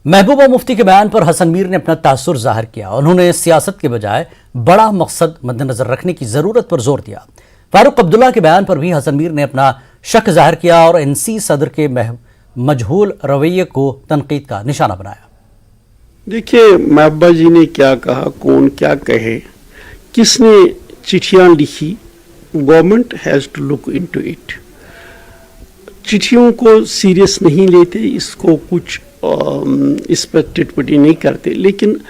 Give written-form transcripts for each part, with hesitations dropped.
महबूबा मुफ्ती के बयान पर हसन मीर ने अपना तासुर जाहिर किया। उन्होंने सियासत के बजाय बड़ा मकसद मद्देनजर रखने की जरूरत पर जोर दिया। फारूक अब्दुल्ला के बयान पर भी हसन मीर ने अपना शक जाहिर किया और एनसी सदर के मजहूल रवैये को तनकीद का निशाना बनाया। देखिए, महबूबा जी ने क्या कहा, कौन क्या कहे, किसने चिट्ठियां लिखी, government has to look into it. चिट्ठियों को सीरियस नहीं लेते, इसको कुछ इस पर टिटपटी नहीं करते, लेकिन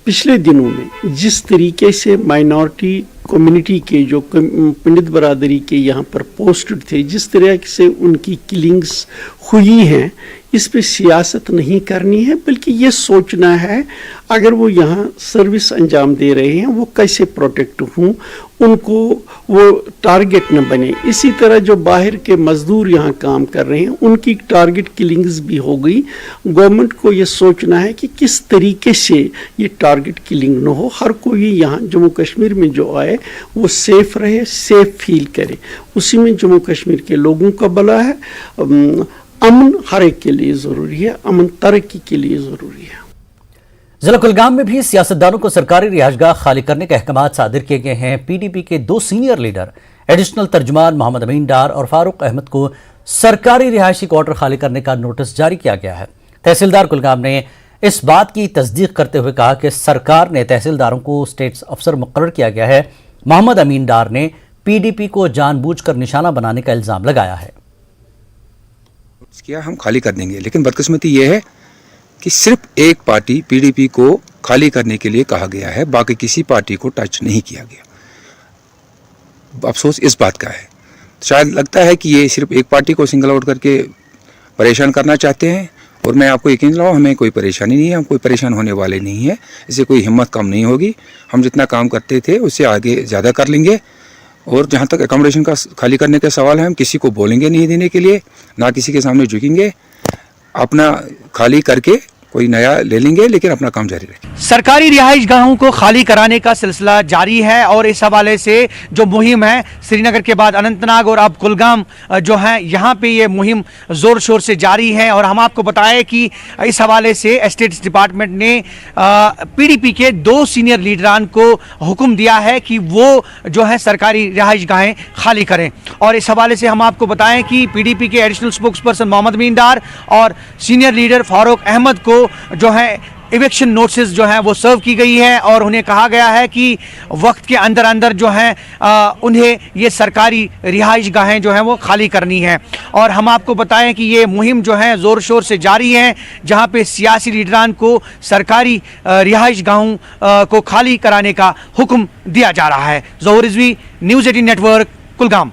पिछले दिनों में जिस तरीके से माइनॉरिटी कम्युनिटी के जो पंडित बरादरी के यहाँ पर पोस्टेड थे, जिस तरह से उनकी किलिंग्स हुई हैं, इस पे सियासत नहीं करनी है, बल्कि ये सोचना है अगर वो यहाँ सर्विस अंजाम दे रहे हैं वो कैसे प्रोटेक्ट हों, उनको वो टारगेट न बने। इसी तरह जो बाहर के मजदूर यहाँ काम कर रहे हैं उनकी टारगेट किलिंग्स भी हो गई। गवर्नमेंट को ये सोचना है कि किस तरीके से ये टारगेट किलिंग न हो, हर कोई यहाँ जम्मू कश्मीर में जो आए वो सेफ रहे, सेफ फील करे। उसी में जम्मू कश्मीर के लोगों का भला है। अमन हर एक के लिए जरूरी है, अमन तरक्की के लिए जरूरी है। जिला कुलगाम में भी सियासतदानों को सरकारी रिहाइशगाह खाली करने के अहकाम सादिर किए गए हैं। पीडीपी के 2 सीनियर लीडर एडिशनल तर्जुमान मोहम्मद अमीन डार और फारूक अहमद को सरकारी रिहायशी क्वार्टर खाली करने का नोटिस जारी किया गया है। तहसीलदार कुलगाम ने इस बात की तस्दीक करते हुए कहा कि सरकार ने तहसीलदारों को स्टेट अफसर मुकर्रर किया गया है। मोहम्मद अमीन डार ने पीडीपी को जानबूझकर निशाना बनाने का इल्जाम लगाया है। हम खाली कर देंगे, लेकिन बदकिस्मती ये है कि सिर्फ एक पार्टी पीडीपी को खाली करने के लिए कहा गया है, बाकी किसी पार्टी को टच नहीं किया गया। अफसोस इस बात का है, शायद लगता है कि ये सिर्फ एक पार्टी को सिंगल आउट करके परेशान करना चाहते हैं, और मैं आपको यकीन दिलाऊं हमें कोई परेशानी नहीं है, हम कोई परेशान होने वाले नहीं है। इससे कोई हिम्मत कम नहीं होगी। हम जितना काम करते थे उससे आगे ज़्यादा कर लेंगे। और जहाँ तक एकोमोडेशन का खाली करने का सवाल है, हम किसी को बोलेंगे नहीं देने के लिए, ना किसी के सामने झुकेंगे। अपना खाली करके कोई नया ले लेंगे, लेकिन अपना काम जारी रखेंगे। सरकारी रिहाइशगाहों को खाली कराने का सिलसिला जारी है और इस हवाले से जो मुहिम है, श्रीनगर के बाद अनंतनाग और अब कुलगाम जो है, यहाँ पे ये मुहिम ज़ोर शोर से जारी है। और हम आपको बताएं कि इस हवाले से एस्टेट्स डिपार्टमेंट ने पीडीपी के 2 सीनियर लीडरान को हुक्म दिया है कि वो जो है सरकारी रिहाइशगाहें खाली करें। और इस हवाले से हम आपको बताएं कि पीडीपी के एडिशनल स्पोक्स पर्सन मोहम्मद अमीन डार और सीनियर लीडर फारूक अहमद को जो है इविक्शन नोटिस जो है वो सर्व की गई है और उन्हें कहा गया है कि वक्त के अंदर अंदर जो है उन्हें ये सरकारी रिहाइश गाहें जो हैं वो खाली करनी है। और हम आपको बताएं कि ये मुहिम जो है ज़ोर शोर से जारी है, जहां पे सियासी लीडरान को सरकारी रिहाइश गाहों को खाली कराने का हुक्म दिया जा रहा है। ज़ोहर रिजवी, न्यूज़ 18 नेटवर्क, कुलगाम।